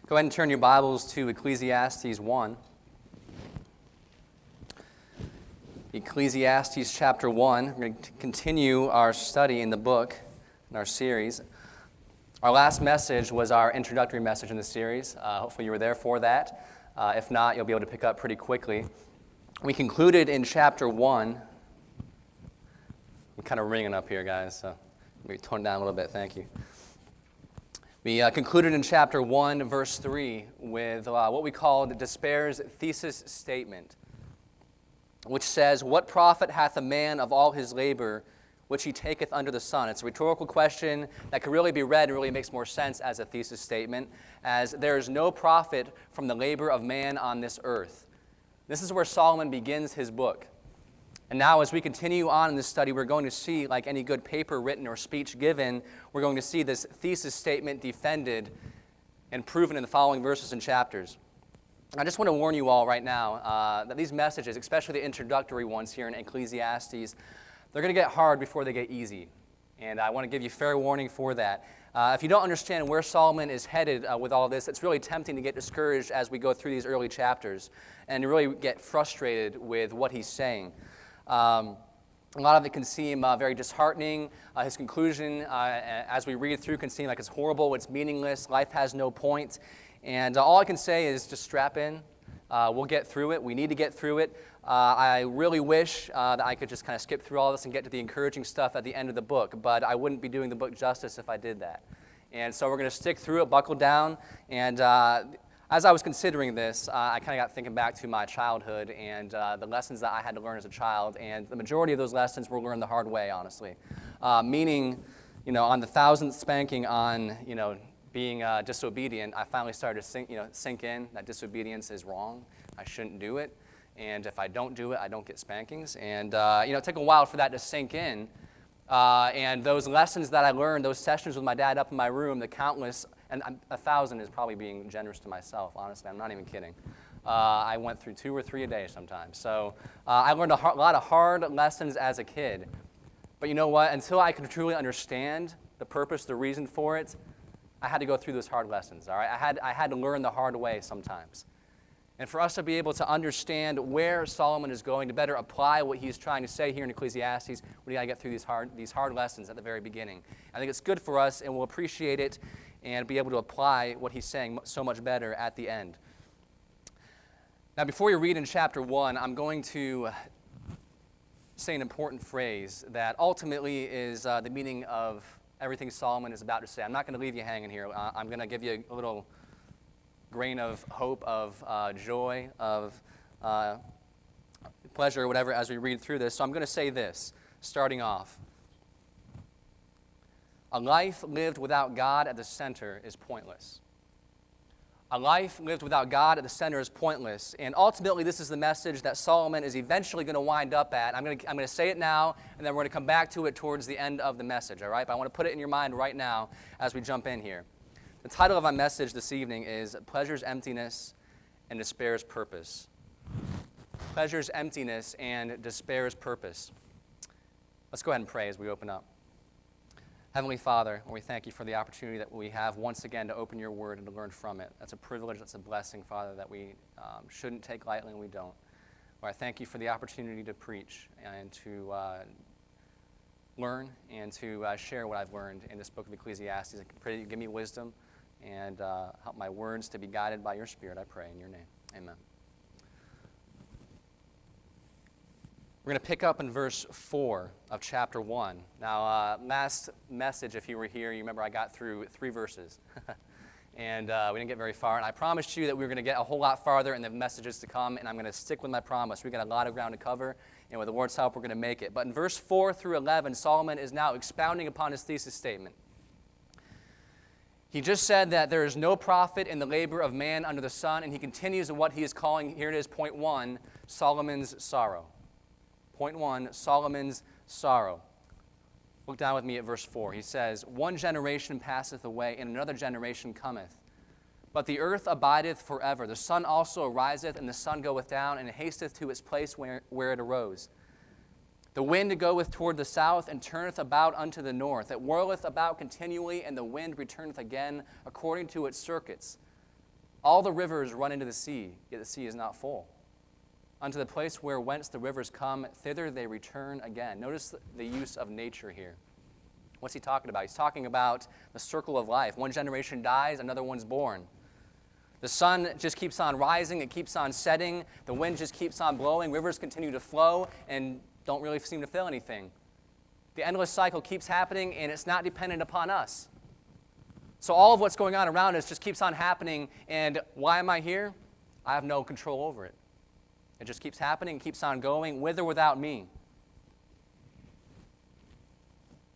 Go ahead and turn your Bibles to Ecclesiastes 1. Ecclesiastes chapter 1. We're going to continue our study in the book, in our series. Our last message was our introductory message in the series. Hopefully you were there for that. If not, you'll be able to pick up pretty quickly. We concluded in chapter 1. I'm kind of ringing up here, guys, so maybe tone it down a little bit. Thank you. We concluded in chapter 1, verse 3, with what we call the despair's thesis statement, which says, "What profit hath a man of all his labor which he taketh under the sun?" It's a rhetorical question that could really be read and really makes more sense as a thesis statement, as there is no profit from the labor of man on this earth. This is where Solomon begins his book. And now as we continue on in this study, we're going to see, like any good paper written or speech given, we're going to see this thesis statement defended and proven in the following verses and chapters. I just want to warn you all right now that these messages, especially the introductory ones here in Ecclesiastes, they're going to get hard before they get easy. And I want to give you fair warning for that. If you don't understand where Solomon is headed with all this, it's really tempting to get discouraged as we go through these early chapters and to really get frustrated with what he's saying. A lot of it can seem very disheartening. His conclusion, as we read through, can seem like it's horrible, it's meaningless, life has no point. And all I can say is just strap in. We'll get through it. We need to get through it. I really wish that I could just kind of skip through all this and get to the encouraging stuff at the end of the book, but I wouldn't be doing the book justice if I did that. And so we're going to stick through it, buckle down, and as I was considering this, I kind of got thinking back to my childhood and the lessons that I had to learn as a child, and the majority of those lessons were learned the hard way, honestly. Meaning, on the 1,000th spanking on, being disobedient, I finally started to sink in that disobedience is wrong. I shouldn't do it, and if I don't do it, I don't get spankings. And it took a while for that to sink in. And those lessons that I learned, those sessions with my dad up in my room, the countless, and 1,000 is probably being generous to myself, honestly, I'm not even kidding. I went through 2 or 3 a day sometimes. So I learned a lot of hard lessons as a kid. But you know what? Until I could truly understand the purpose, the reason for it, I had to go through those hard lessons, all right? I had to learn the hard way sometimes. And for us to be able to understand where Solomon is going, to better apply what he's trying to say here in Ecclesiastes, we got to get through these hard lessons at the very beginning. I think it's good for us, and we'll appreciate it and be able to apply what he's saying so much better at the end. Now, before you read in chapter 1, I'm going to say an important phrase that ultimately is the meaning of everything Solomon is about to say. I'm not going to leave you hanging here. I'm going to give you a little grain of hope, of joy, of pleasure, or whatever, as we read through this. So I'm going to say this, starting off. A life lived without God at the center is pointless. A life lived without God at the center is pointless. And ultimately, this is the message that Solomon is eventually going to wind up at. I'm going to say it now, and then we're going to come back to it towards the end of the message, all right? But I want to put it in your mind right now as we jump in here. The title of my message this evening is Pleasure's Emptiness and Despair's Purpose. Pleasure's Emptiness and Despair's Purpose. Let's go ahead and pray as we open up. Heavenly Father, we thank you for the opportunity that we have once again to open your word and to learn from it. That's a privilege, that's a blessing, Father, that we shouldn't take lightly, and we don't. Lord, I thank you for the opportunity to preach and to learn and to share what I've learned in this book of Ecclesiastes. I pray that you give me wisdom and help my words to be guided by your Spirit, I pray in your name. Amen. We're going to pick up in verse 4 of chapter 1. Now, last message, if you were here, you remember I got through 3 verses. And we didn't get very far. And I promised you that we were going to get a whole lot farther in the messages to come, and I'm going to stick with my promise. We've got a lot of ground to cover, and with the Lord's help, we're going to make it. But in verse 4 through 11, Solomon is now expounding upon his thesis statement. He just said that there is no profit in the labor of man under the sun, and he continues in what he is calling, here it is, point 1, Solomon's sorrow. Point 1, Solomon's sorrow. Look down with me at verse 4. He says, "One generation passeth away, and another generation cometh. But the earth abideth forever. The sun also ariseth, and the sun goeth down, and it hasteth to its place where it arose. The wind goeth toward the south, and turneth about unto the north. It whirleth about continually, and the wind returneth again according to its circuits. All the rivers run into the sea, yet the sea is not full. Unto the place where whence the rivers come, thither they return again. Notice the use of nature here. What's he talking about? He's talking about the circle of life. One generation dies, another one's born. The sun just keeps on rising, it keeps on setting, the wind just keeps on blowing, rivers continue to flow and don't really seem to feel anything. The endless cycle keeps happening, and it's not dependent upon us. So all of what's going on around us just keeps on happening, and why am I here? I have no control over it. It just keeps happening, keeps on going, with or without me.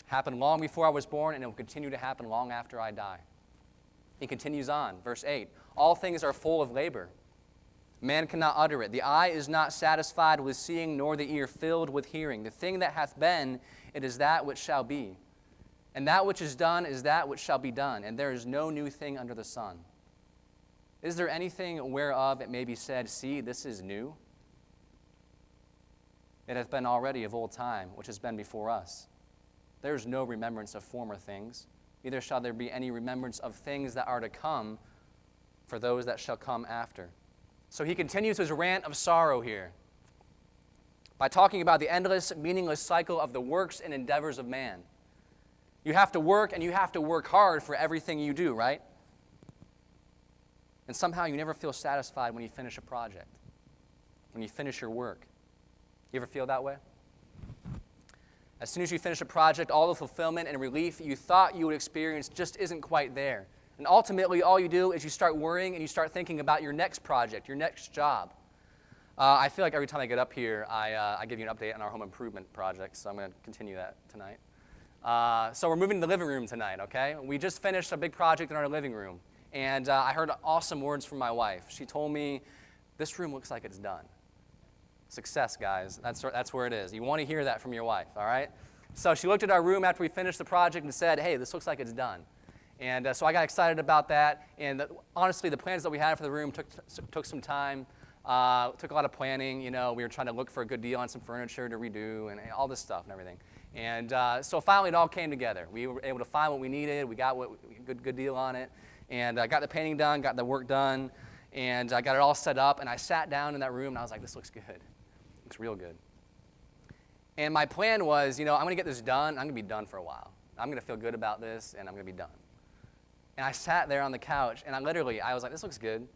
Happened long before I was born, and it will continue to happen long after I die. He continues on, verse 8. All things are full of labor. Man cannot utter it. The eye is not satisfied with seeing, nor the ear filled with hearing. The thing that hath been, it is that which shall be. And that which is done is that which shall be done. And there is no new thing under the sun. Is there anything whereof it may be said, see, this is new? It hath been already of old time, which has been before us. There is no remembrance of former things, neither shall there be any remembrance of things that are to come for those that shall come after. So he continues his rant of sorrow here by talking about the endless, meaningless cycle of the works and endeavors of man. You have to work, and you have to work hard for everything you do, right? And somehow you never feel satisfied when you finish a project, when you finish your work. You ever feel that way? As soon as you finish a project, all the fulfillment and relief you thought you would experience just isn't quite there. And ultimately, all you do is you start worrying and you start thinking about your next project, your next job. I feel like every time I get up here, I give you an update on our home improvement project, so I'm going to continue that tonight. So we're moving to the living room tonight, okay? We just finished a big project in our living room, and I heard awesome words from my wife. She told me, this room looks like it's done. Success, guys. That's where it is. You want to hear that from your wife, all right? So she looked at our room after we finished the project and said, hey, this looks like it's done. And so I got excited about that. And honestly, the plans that we had for the room took some time, took a lot of planning. You know, we were trying to look for a good deal on some furniture to redo and all this stuff and everything. And so finally, it all came together. We were able to find what we needed. We got a good deal on it. And I got the painting done, got the work done, and I got it all set up. And I sat down in that room, and I was like, this looks good. Looks real good. And my plan was, you know, I'm going to get this done. I'm going to be done for a while. I'm going to feel good about this, and I'm going to be done. And I sat there on the couch, and I was like, this looks good. And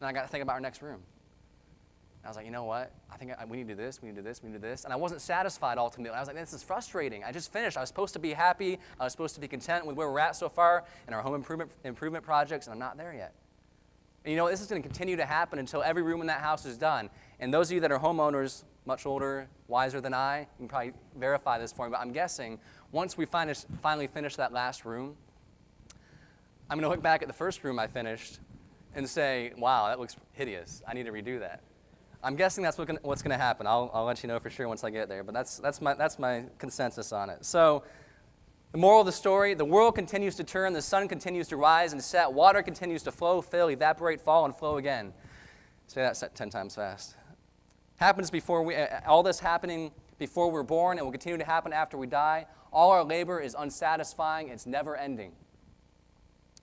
I got to think about our next room. And I was like, you know what? I think we need to do this, we need to do this, we need to do this. And I wasn't satisfied ultimately. I was like, this is frustrating. I just finished. I was supposed to be happy. I was supposed to be content with where we're at so far in our home improvement projects, and I'm not there yet. And you know, this is going to continue to happen until every room in that house is done. And those of you that are homeowners, much older, wiser than I, you can probably verify this for me, but I'm guessing once we finally finish that last room, I'm going to look back at the first room I finished and say, wow, that looks hideous. I need to redo that. I'm guessing that's what's going to happen. I'll let you know for sure once I get there, but that's my consensus on it. So the moral of the story, the world continues to turn, the sun continues to rise and set, water continues to flow, fill, evaporate, fall, and flow again. Say that 10 times fast. Happens before all this happening before we're born, and will continue to happen after we die. All our labor is unsatisfying. It's never ending.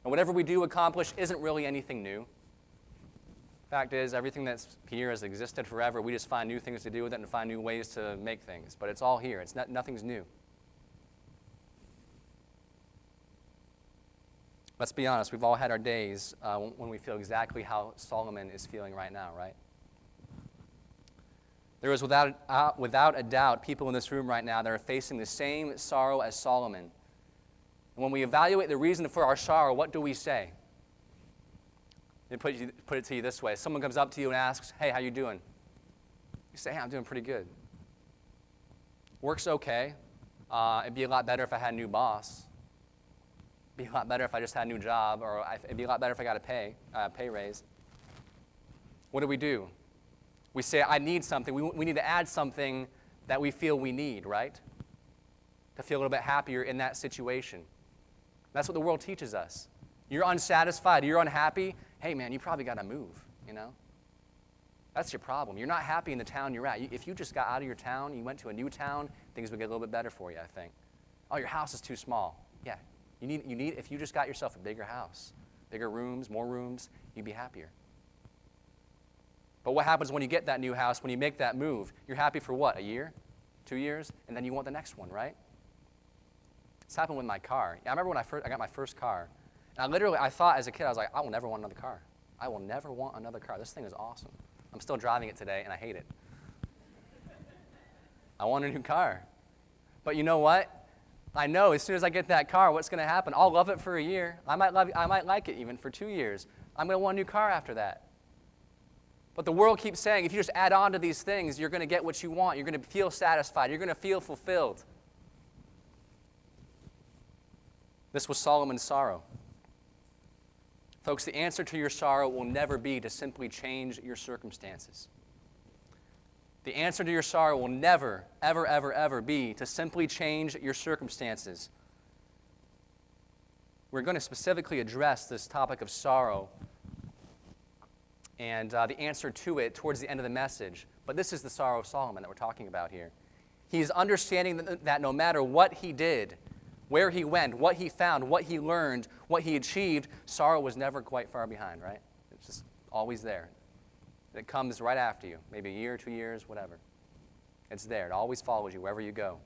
And whatever we do accomplish isn't really anything new. Fact is, everything that's here has existed forever. We just find new things to do with it and find new ways to make things. But it's all here. Nothing's new. Let's be honest. We've all had our days when we feel exactly how Solomon is feeling right now, right? There is without a doubt people in this room right now that are facing the same sorrow as Solomon. And when we evaluate the reason for our sorrow, what do we say? Let me put it to you this way. Someone comes up to you and asks, hey, how you doing? You say, hey, I'm doing pretty good. Work's okay. It'd be a lot better if I had a new boss. It'd be a lot better if I just had a new job, or it'd be a lot better if I got a pay raise. What do? We say, I need something. We need to add something that we feel we need, right? To feel a little bit happier in that situation. That's what the world teaches us. You're unsatisfied, you're unhappy, hey man, you probably got to move, you know? That's your problem. You're not happy in the town you're at. If you just got out of your town, you went to a new town, things would get a little bit better for you, I think. Oh, your house is too small. Yeah, you need if you just got yourself a bigger house, bigger rooms, more rooms, you'd be happier. But what happens when you get that new house, when you make that move? You're happy for what, a year, 2 years? And then you want the next one, right? This happened with my car. I remember when I got my first car. And I thought as a kid, I was like, I will never want another car. I will never want another car. This thing is awesome. I'm still driving it today, and I hate it. I want a new car. But you know what? I know as soon as I get that car, what's going to happen? I'll love it for a year. I might like it even for 2 years. I'm going to want a new car after that. But the world keeps saying, if you just add on to these things, you're going to get what you want. You're going to feel satisfied. You're going to feel fulfilled. This was Solomon's sorrow. Folks, the answer to your sorrow will never be to simply change your circumstances. The answer to your sorrow will never, ever, ever, ever be to simply change your circumstances. We're going to specifically address this topic of sorrow and the answer to it towards the end of the message. But this is the sorrow of Solomon that we're talking about here. He's understanding that no matter what he did, where he went, what he found, what he learned, what he achieved, sorrow was never quite far behind, right? It's just always there. It comes right after you, maybe a year, 2 years, whatever. It's there. It always follows you wherever you go.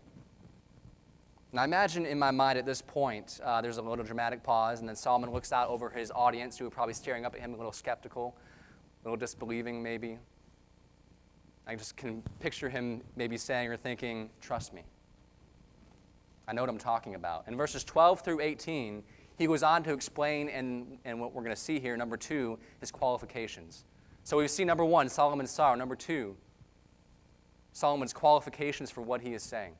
Now imagine in my mind at this point, there's a little dramatic pause, and then Solomon looks out over his audience who are probably staring up at him a little skeptical, a little disbelieving maybe. I just can picture him maybe saying or thinking, trust me. I know what I'm talking about. In verses 12 through 18, he goes on to explain, and what we're going to see here, number 2, his qualifications. So we've seen number 1, Solomon's sorrow. Number 2, Solomon's qualifications for what he is saying.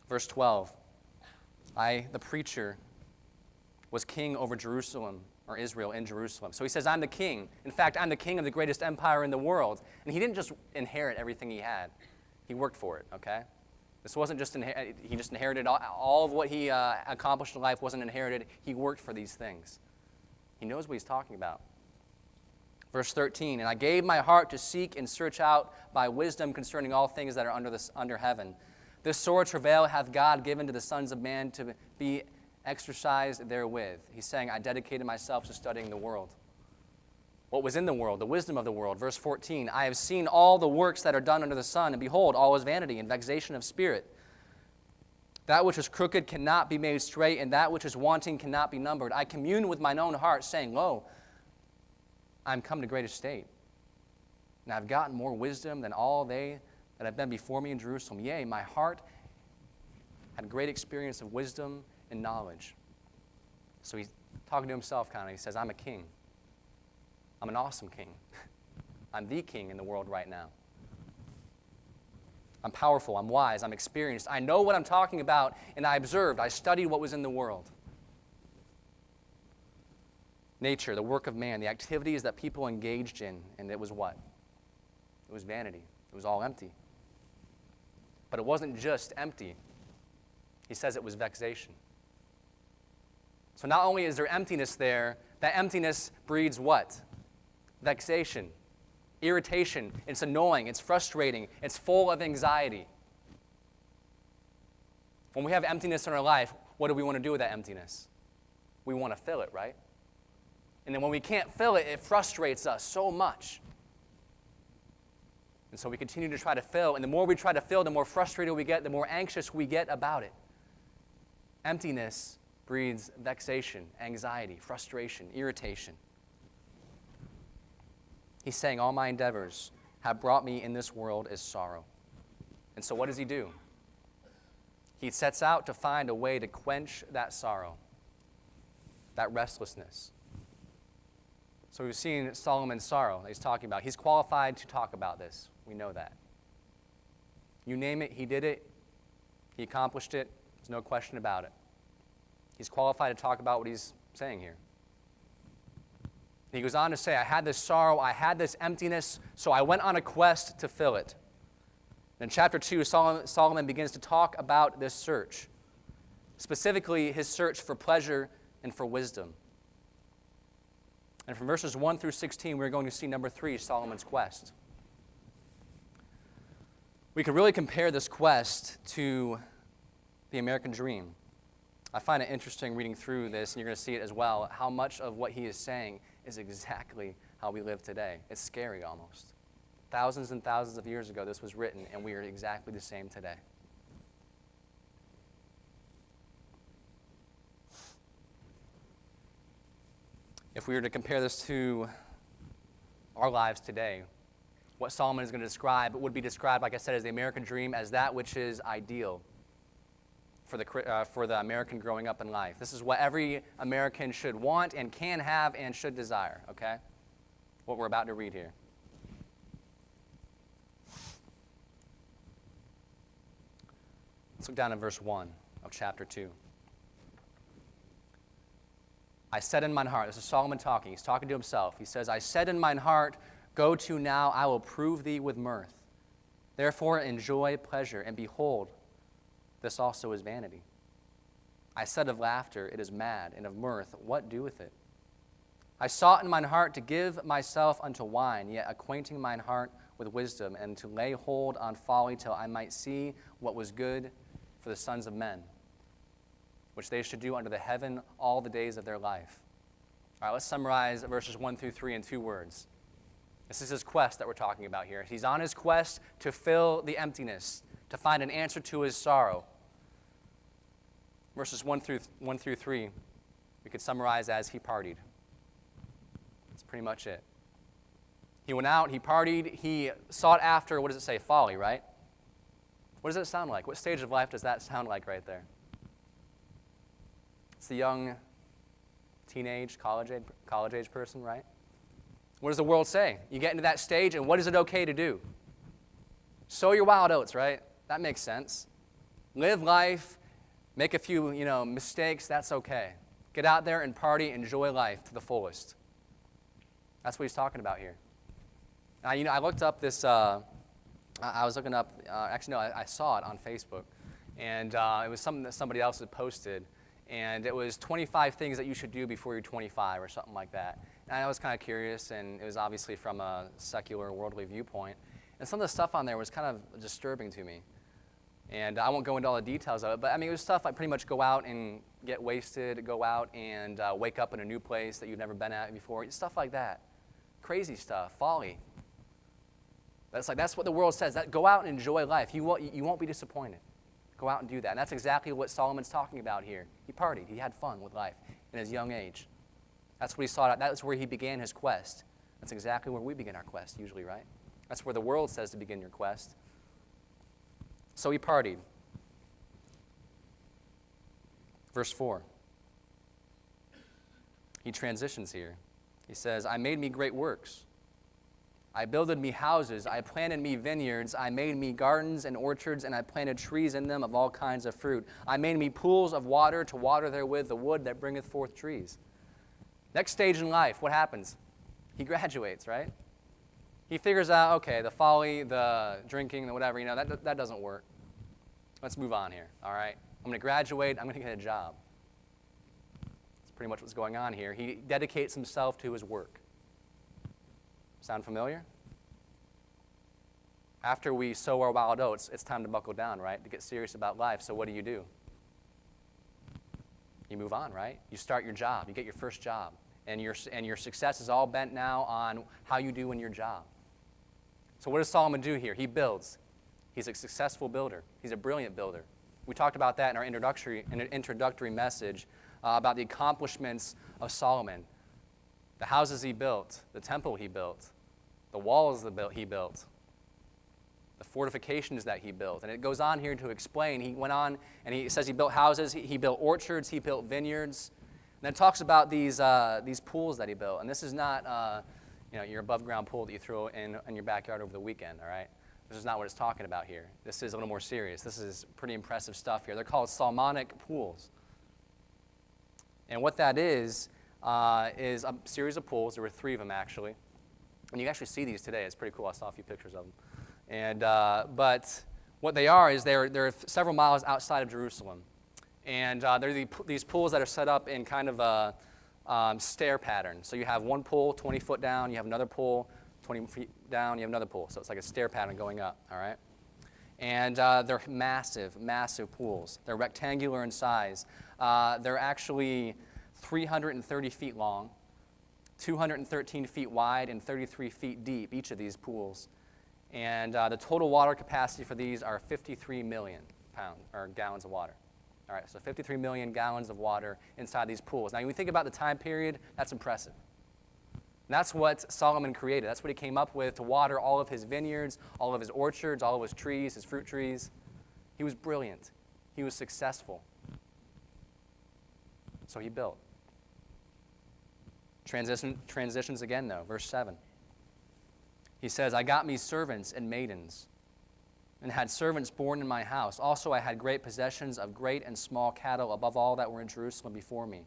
Verse 12, I, the preacher, was king over Jerusalem, or Israel in Jerusalem. So he says, I'm the king. In fact, I'm the king of the greatest empire in the world. And he didn't just inherit everything he had. He worked for it, okay? This wasn't just, he just inherited all of what he accomplished in life wasn't inherited. He worked for these things. He knows what he's talking about. Verse 13, and I gave my heart to seek and search out by wisdom concerning all things that are under heaven. This sore travail hath God given to the sons of man to be exercised therewith. He's saying, I dedicated myself to studying the world. What was in the world, the wisdom of the world. Verse 14, I have seen all the works that are done under the sun, and behold, all is vanity and vexation of spirit. That which is crooked cannot be made straight, and that which is wanting cannot be numbered. I commune with mine own heart, saying, Lo, I am come to great estate, and I have gotten more wisdom than all they that have been before me in Jerusalem. Yea, my heart had great experience of wisdom and knowledge. So he's talking to himself kind of. He says, I'm a king. I'm an awesome king. I'm the king in the world right now. I'm powerful. I'm wise. I'm experienced. I know what I'm talking about, and I observed. I studied what was in the world. Nature, the work of man, the activities that people engaged in, and it was what? It was vanity. It was all empty. But it wasn't just empty. He says it was vexation. So not only is there emptiness there, that emptiness breeds what? Vexation, irritation. It's annoying. It's frustrating. It's full of anxiety. When we have emptiness in our life, what do we want to do with that emptiness? We want to fill it, right? And then when we can't fill it, it frustrates us so much. And so we continue to try to fill, and the more we try to fill, the more frustrated we get, the more anxious we get about it. Emptiness breeds vexation, anxiety, frustration, irritation. He's saying, all my endeavors have brought me in this world as sorrow. And so what does he do? He sets out to find a way to quench that sorrow, that restlessness. So we've seen Solomon's sorrow that he's talking about. He's qualified to talk about this. We know that. You name it, he did it. He accomplished it. There's no question about it. He's qualified to talk about what he's saying here. He goes on to say, I had this sorrow, I had this emptiness, so I went on a quest to fill it. In chapter 2, Solomon begins to talk about this search, specifically his search for pleasure and for wisdom. And from verses 1 through 16, we're going to see number 3, Solomon's quest. We could really compare this quest to the American dream. I find it interesting reading through this, and you're going to see it as well, how much of what he is saying is exactly how we live today. It's scary almost. Thousands and thousands of years ago, this was written, and we are exactly the same today. If we were to compare this to our lives today, what Solomon is going to describe would be described, like I said, as the American dream, as that which is ideal for the American growing up in life. This is what every American should want and can have and should desire, okay? What we're about to read here. Let's look down at verse 1 of chapter 2. I said in mine heart, this is Solomon talking, he's talking to himself. He says, I said in mine heart, go to now, I will prove thee with mirth. Therefore enjoy pleasure, and behold, this also is vanity. I said of laughter, it is mad, and of mirth, what doeth it? I sought in mine heart to give myself unto wine, yet acquainting mine heart with wisdom, and to lay hold on folly till I might see what was good for the sons of men, which they should do under the heaven all the days of their life. All right, let's summarize verses 1 through 3 in 2 words. This is his quest that we're talking about here. He's on his quest to fill the emptiness, to find an answer to his sorrow. Verses 1 through 3, we could summarize as he partied. That's pretty much it. He went out, he partied, he sought after, what does it say, folly, right? What does it sound like? What stage of life does that sound like right there? It's the young, teenage, college-age person, right? What does the world say? You get into that stage, and what is it okay to do? Sow your wild oats, right? That makes sense. Live life, make a few, mistakes, that's okay. Get out there and party, enjoy life to the fullest. That's what he's talking about here. Now, I looked up this, I was looking up, I saw it on Facebook, and it was something that somebody else had posted, and it was 25 things that you should do before you're 25 or something like that. And I was kind of curious, and it was obviously from a secular, worldly viewpoint. And some of the stuff on there was kind of disturbing to me. And I won't go into all the details of it, but it was stuff like pretty much go out and get wasted, go out and wake up in a new place that you've never been at before, stuff like that. Crazy stuff, folly. That's what the world says. Go out and enjoy life. You won't be disappointed. Go out and do that. And that's exactly what Solomon's talking about here. He partied. He had fun with life in his young age. That's what he sought out. That's where he began his quest. That's exactly where we begin our quest usually, right? That's where the world says to begin your quest. So he partied. Verse 4. He transitions here. He says, I made me great works. I builded me houses, I planted me vineyards, I made me gardens and orchards, and I planted trees in them of all kinds of fruit. I made me pools of water to water therewith the wood that bringeth forth trees. Next stage in life, what happens? He graduates, right? He figures out, okay, the folly, the drinking, the whatever, that doesn't work. Let's move on here, all right? I'm going to graduate, I'm going to get a job. That's pretty much what's going on here. He dedicates himself to his work. Sound familiar? After we sow our wild oats, it's time to buckle down, right? To get serious about life. So what do? You move on, right? You start your job. You get your first job. And your success is all bent now on how you do in your job. So what does Solomon do here? He builds. He's a successful builder. He's a brilliant builder. We talked about that in our introductory message about the accomplishments of Solomon. The houses he built, the temple he built, the walls he built, the fortifications that he built. And it goes on here to explain. He went on and he says he built houses, he built orchards, he built vineyards. And then it talks about these pools that he built. And this is not your above-ground pool that you throw in your backyard over the weekend, all right? This is not what it's talking about here. This is a little more serious. This is pretty impressive stuff here. They're called Solomonic pools. And what that is a series of pools. There were 3 of them, actually. And you can actually see these today. It's pretty cool. I saw a few pictures of them. And but what they are is they're several miles outside of Jerusalem. And they're these pools that are set up in kind of a stair pattern. So you have one pool 20 foot down. You have another pool 20 feet down. You have another pool. So it's like a stair pattern going up, all right? And they're massive, massive pools. They're rectangular in size. They're actually 330 feet long, 213 feet wide, and 33 feet deep, each of these pools. And the total water capacity for these are 53 million gallons of water. All right, so 53 million gallons of water inside these pools. Now, when we think about the time period, that's impressive. And that's what Solomon created. That's what he came up with to water all of his vineyards, all of his orchards, all of his trees, his fruit trees. He was brilliant. He was successful. So he built. Transitions again, though. Verse 7. He says, I got me servants and maidens, and had servants born in my house. Also I had great possessions of great and small cattle above all that were in Jerusalem before me.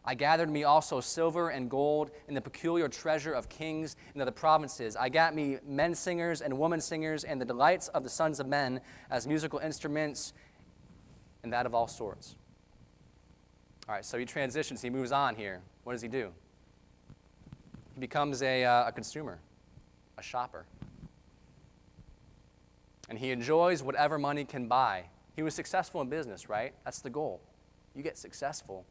I gathered me also silver and gold and the peculiar treasure of kings and of the provinces. I got me men singers and women singers and the delights of the sons of men as musical instruments and that of all sorts. All right, so he transitions. He moves on here. What does he do? He becomes a consumer, a shopper. And he enjoys whatever money can buy. He was successful in business, right? That's the goal. You get successful.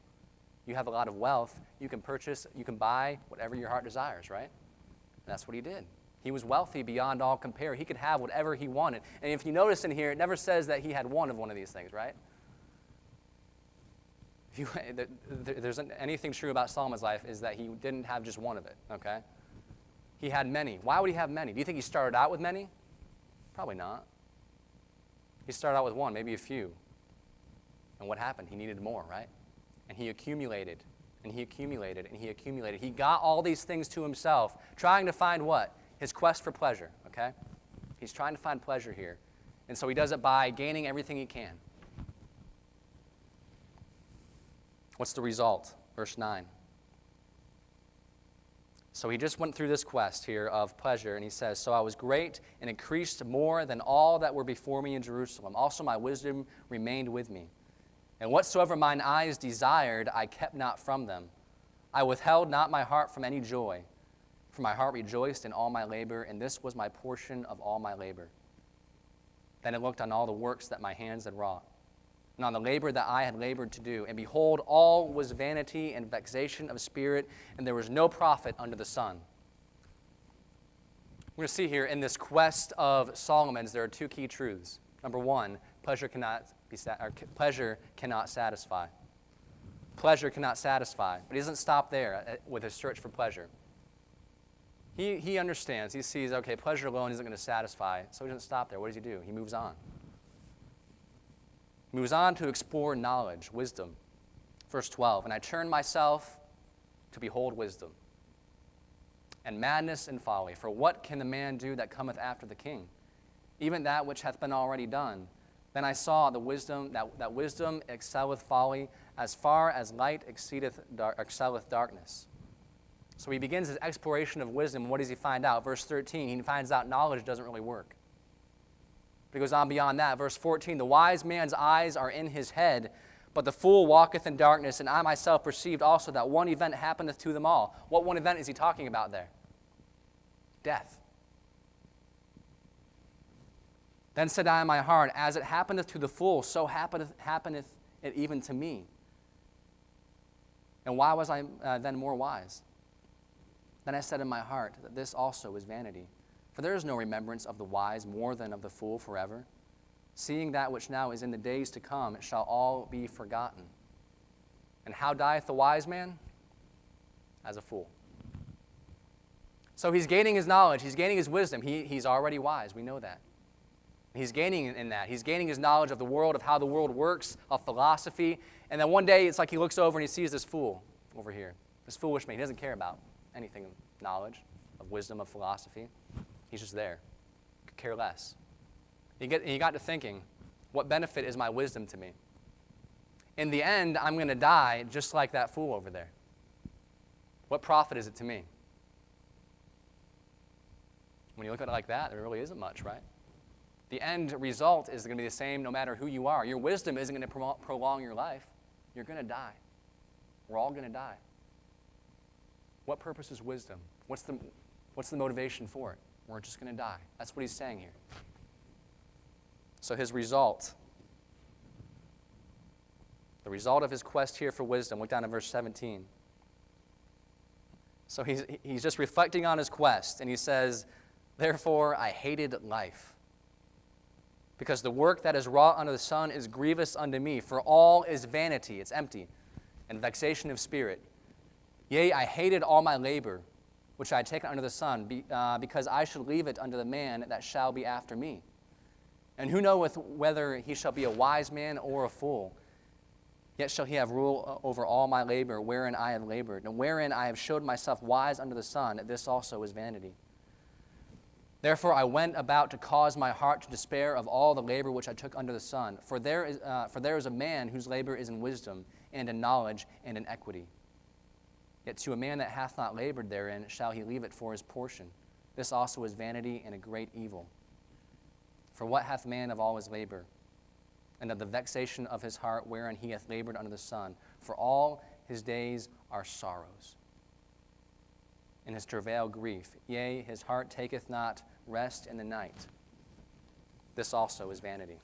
You have a lot of wealth. You can purchase, you can buy whatever your heart desires, right? And that's what he did. He was wealthy beyond all compare. He could have whatever he wanted. And if you notice in here, it never says that he had one of these things, right? If there's anything true about Solomon's life is that he didn't have just one of it, okay? He had many. Why would he have many? Do you think he started out with many? Probably not. He started out with one, maybe a few. And what happened? He needed more, right? And he accumulated, and he accumulated, and he accumulated. He got all these things to himself, trying to find what? His quest for pleasure, okay? He's trying to find pleasure here. And so he does it by gaining everything he can. What's the result? Verse 9. So he just went through this quest here of pleasure, and he says, So I was great and increased more than all that were before me in Jerusalem. Also my wisdom remained with me. And whatsoever mine eyes desired, I kept not from them. I withheld not my heart from any joy, for my heart rejoiced in all my labor, and this was my portion of all my labor. Then I looked on all the works that my hands had wrought, and on the labor that I had labored to do. And behold, all was vanity and vexation of spirit, and there was no profit under the sun. We're going to see here in this quest of Solomon's, there are two key truths. Number one, pleasure cannot satisfy. Pleasure cannot satisfy. But he doesn't stop there with his search for pleasure. He understands. He sees, okay, pleasure alone isn't going to satisfy, so he doesn't stop there. What does he do? He moves on. He moves on to explore knowledge, wisdom. Verse 12, And I turned myself to behold wisdom, and madness and folly. For what can the man do that cometh after the king? Even that which hath been already done. Then I saw the wisdom that wisdom excelleth folly, as far as light excelleth darkness. So he begins his exploration of wisdom. What does he find out? Verse 13, he finds out knowledge doesn't really work. But he goes on beyond that. Verse 14, the wise man's eyes are in his head, but the fool walketh in darkness, and I myself perceived also that one event happeneth to them all. What one event is he talking about there? Death. Then said I in my heart, as it happeneth to the fool, so happeneth it even to me. And why was I then more wise? Then I said in my heart that this also is vanity. For there is no remembrance of the wise more than of the fool forever. Seeing that which now is in the days to come, it shall all be forgotten. And how dieth the wise man? As a fool. So he's gaining his knowledge. He's gaining his wisdom. He's already wise. We know that. He's gaining in that. He's gaining his knowledge of the world, of how the world works, of philosophy. And then one day, it's like he looks over and he sees this fool over here, this foolish man. He doesn't care about anything of knowledge, of wisdom, of philosophy. He's just there. Could care less. He got to thinking, what benefit is my wisdom to me? In the end, I'm going to die just like that fool over there. What profit is it to me? When you look at it like that, there really isn't much, right? The end result is going to be the same no matter who you are. Your wisdom isn't going to prolong your life. You're going to die. We're all going to die. What purpose is wisdom? What's the motivation for it? We're just going to die. That's what he's saying here. So his result, the result of his quest here for wisdom, look down at verse 17. So he's just reflecting on his quest, and he says, "Therefore I hated life, because the work that is wrought under the sun is grievous unto me, for all is vanity," it's empty, "and vexation of spirit. Yea, I hated all my labor, which I had taken under the sun, because I should leave it unto the man that shall be after me. And who knoweth whether he shall be a wise man or a fool? Yet shall he have rule over all my labor, wherein I have labored, and wherein I have showed myself wise under the sun. This also is vanity. Therefore I went about to cause my heart to despair of all the labor which I took under the sun. For there is a man whose labor is in wisdom, and in knowledge, and in equity. Yet to a man that hath not labored therein shall he leave it for his portion. This also is vanity and a great evil. For what hath man of all his labor, and of the vexation of his heart wherein he hath labored under the sun? For all his days are sorrows, and his travail grief. Yea, his heart taketh not rest in the night. This also is vanity."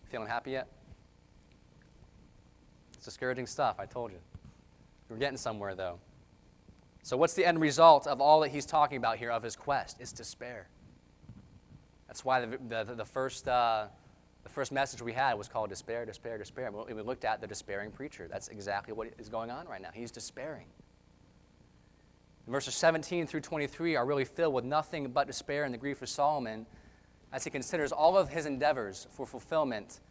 Feeling happy yet? It's discouraging stuff, I told you. We're getting somewhere, though. So what's the end result of all that he's talking about here of his quest? It's despair. That's why the first message we had was called Despair, Despair, Despair. We looked at the despairing preacher. That's exactly what is going on right now. He's despairing. Verses 17 through 23 are really filled with nothing but despair and the grief of Solomon as he considers all of his endeavors for fulfillment.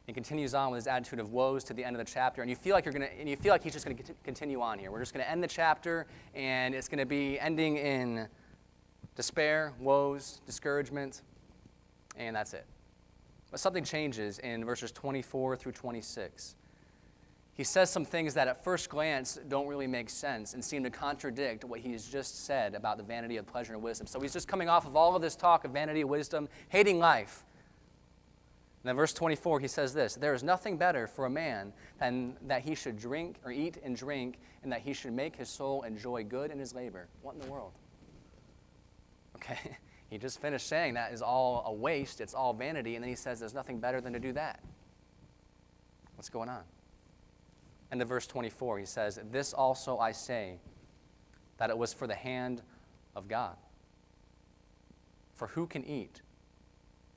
He continues on with his attitude of woes to the end of the chapter, and you feel like he's just going to continue on here. We're just going to end the chapter, and it's going to be ending in despair, woes, discouragement, and that's it. But something changes in verses 24 through 26. He says some things that at first glance don't really make sense and seem to contradict what he has just said about the vanity of pleasure and wisdom. So he's just coming off of all of this talk of vanity, wisdom, hating life. And then verse 24, he says this: "There is nothing better for a man than that he should drink or eat and drink, and that he should make his soul enjoy good in his labor." What in the world? Okay, he just finished saying that is all a waste, it's all vanity, and then he says there's nothing better than to do that. What's going on? And in verse 24, he says, "This also I say, that it was for the hand of God. For who can eat,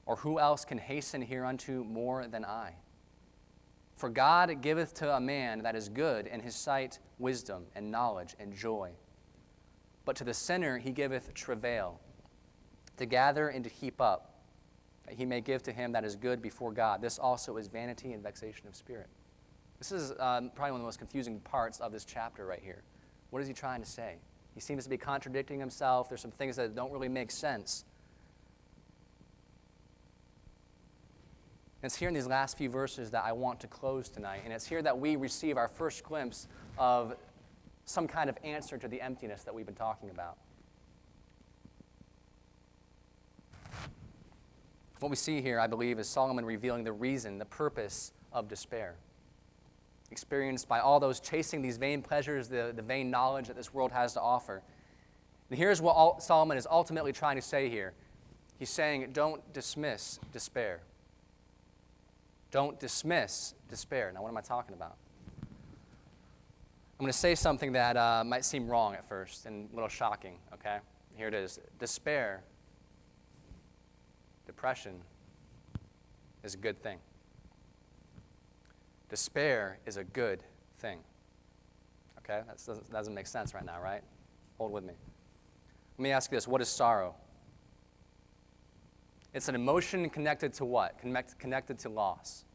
or who else can hasten hereunto more than I? For God giveth to a man that is good in his sight wisdom and knowledge and joy. But to the sinner he giveth travail, to gather and to heap up, that he may give to him that is good before God. This also is vanity and vexation of spirit." This is probably one of the most confusing parts of this chapter right here. What is he trying to say? He seems to be contradicting himself. There's some things that don't really make sense. And it's here in these last few verses that I want to close tonight, and it's here that we receive our first glimpse of some kind of answer to the emptiness that we've been talking about. What we see here, I believe, is Solomon revealing the reason, the purpose of despair, experienced by all those chasing these vain pleasures, the vain knowledge that this world has to offer. And here's what Solomon is ultimately trying to say here. He's saying, don't dismiss despair. Don't dismiss despair. Now, what am I talking about? I'm going to say something that might seem wrong at first and a little shocking, okay? Here it is. Despair, depression, is a good thing. Despair is a good thing. Okay? That doesn't make sense right now, right? Hold with me. Let me ask you this. What is sorrow? It's an emotion connected to what? Connected to loss.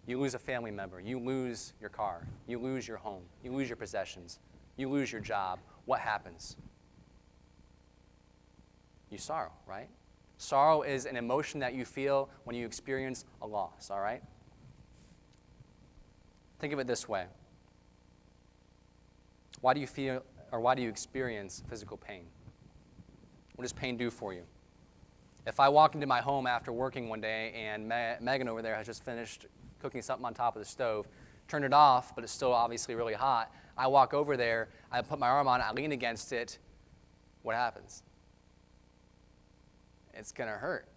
You lose a family member. You lose your car. You lose your home. You lose your possessions. You lose your job. What happens? You sorrow, right? Sorrow is an emotion that you feel when you experience a loss, all right? Think of it this way. Why do you feel, or why do you experience physical pain? What does pain do for you? If I walk into my home after working one day and Megan over there has just finished cooking something on top of the stove, turned it off, but it's still obviously really hot, I walk over there, I put my arm on it, I lean against it, what happens? it's going to hurt.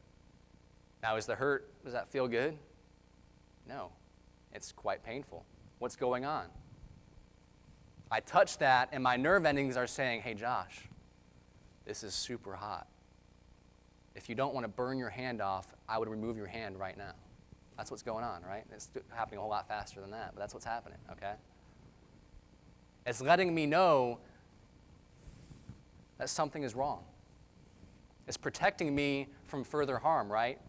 Now, is the hurt, does that feel good? No. It's quite painful. What's going on? I touch that, and my nerve endings are saying, hey, Josh, this is super hot. If you don't want to burn your hand off, I would remove your hand right now. That's what's going on, right? It's happening a whole lot faster than that, but that's what's happening, okay? It's letting me know that something is wrong. It's protecting me from further harm, right?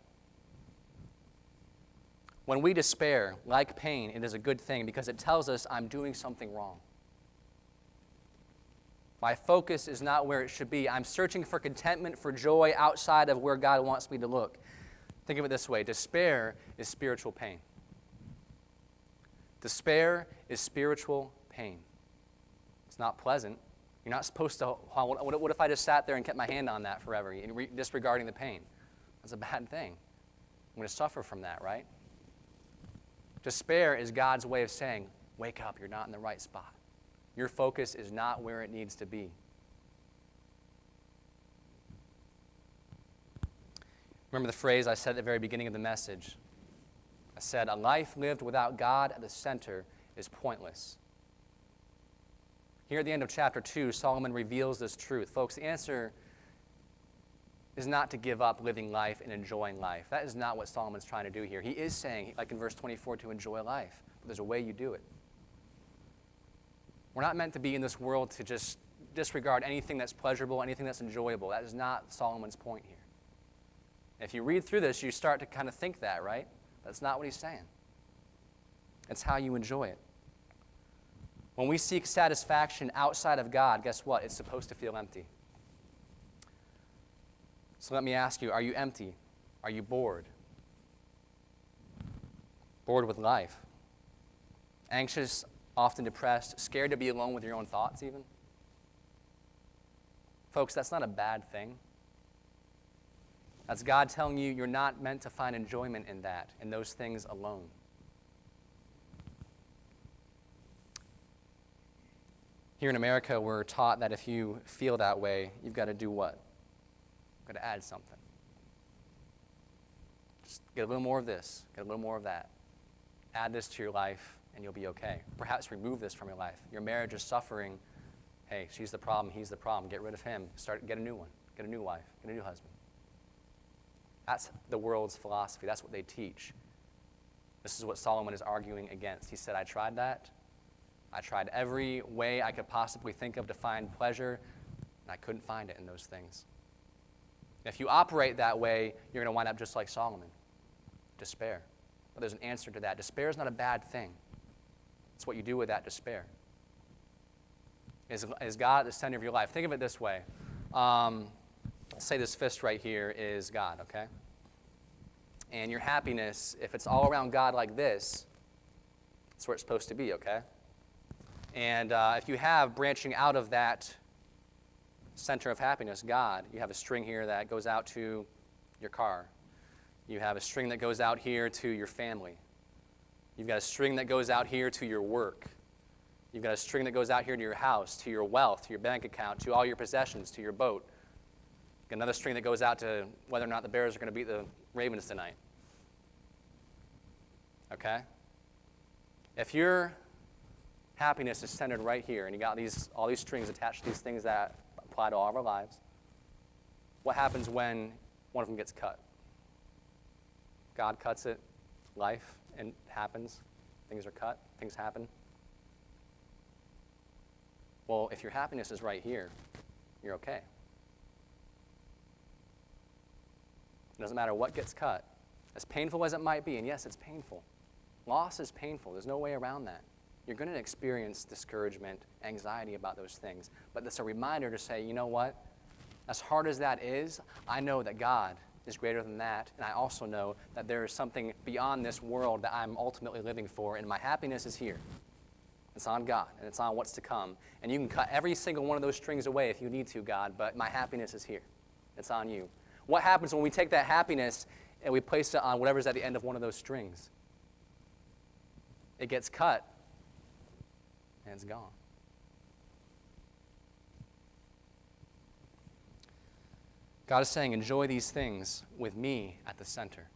When we despair, like pain, it is a good thing because it tells us I'm doing something wrong. My focus is not where it should be. I'm searching for contentment, for joy outside of where God wants me to look. Think of it this way. Despair is spiritual pain. Despair is spiritual pain. It's not pleasant. You're not supposed to, what if I just sat there and kept my hand on that forever, disregarding the pain? That's a bad thing. I'm going to suffer from that, right? Despair is God's way of saying, wake up, you're not in the right spot. Your focus is not where it needs to be. Remember the phrase I said at the very beginning of the message? I said, a life lived without God at the center is pointless. Here at the end of chapter 2, Solomon reveals this truth. Folks, the answer is not to give up living life and enjoying life. That is not what Solomon's trying to do here. He is saying, like in verse 24, to enjoy life. But there's a way you do it. We're not meant to be in this world to just disregard anything that's pleasurable, anything that's enjoyable. That is not Solomon's point here. If you read through this, you start to kind of think that, right? That's not what he's saying. It's how you enjoy it. When we seek satisfaction outside of God, guess what? It's supposed to feel empty. So let me ask you, are you empty? Are you bored? Bored with life? Anxious, often depressed, scared to be alone with your own thoughts even? Folks, that's not a bad thing. That's God telling you you're not meant to find enjoyment in that, in those things alone. Here in America, we're taught that if you feel that way, you've got to do what? You've got to add something. Just get a little more of this, get a little more of that. Add this to your life, and you'll be okay. Perhaps remove this from your life. Your marriage is suffering. Hey, she's the problem, he's the problem. Get rid of him. Get a new one. Get a new wife. Get a new husband. That's the world's philosophy. That's what they teach. This is what Solomon is arguing against. He said, I tried that. I tried every way I could possibly think of to find pleasure, and I couldn't find it in those things. If you operate that way, you're going to wind up just like Solomon. Despair. But there's an answer to that. Despair is not a bad thing. It's what you do with that despair. Is God at the center of your life? Think of it this way. Let's say this fist right here is God, okay? And your happiness, if it's all around God like this, that's where it's supposed to be, okay? And if you have branching out of that center of happiness, God, you have a string here that goes out to your car. You have a string that goes out here to your family. You've got a string that goes out here to your work. You've got a string that goes out here to your house, to your wealth, to your bank account, to all your possessions, to your boat. You've got another string that goes out to whether or not the Bears are going to beat the Ravens tonight. Okay? If your happiness is centered right here, and you got all these strings attached to these things that apply to all of our lives, what happens when one of them gets cut? God cuts it, life, and happens. Things are cut, things happen. Well, if your happiness is right here, you're okay. It doesn't matter what gets cut. As painful as it might be, and yes, it's painful. Loss is painful. There's no way around that. You're going to experience discouragement, anxiety about those things. But it's a reminder to say, you know what? As hard as that is, I know that God is greater than that, and I also know that there is something beyond this world that I'm ultimately living for, and my happiness is here. It's on God, and it's on what's to come. And you can cut every single one of those strings away if you need to, God, but my happiness is here. It's on you. What happens when we take that happiness and we place it on whatever's at the end of one of those strings? It gets cut, and it's gone. God is saying, enjoy these things with me at the center.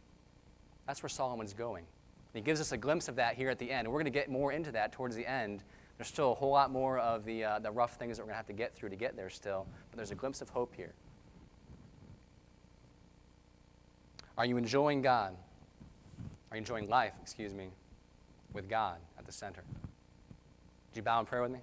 That's where Solomon's going. And he gives us a glimpse of that here at the end. And we're going to get more into that towards the end. There's still a whole lot more of the rough things that we're going to have to get through to get there still. But there's a glimpse of hope here. Are you enjoying God? Are you enjoying life, with God at the center? Would you bow in prayer with me?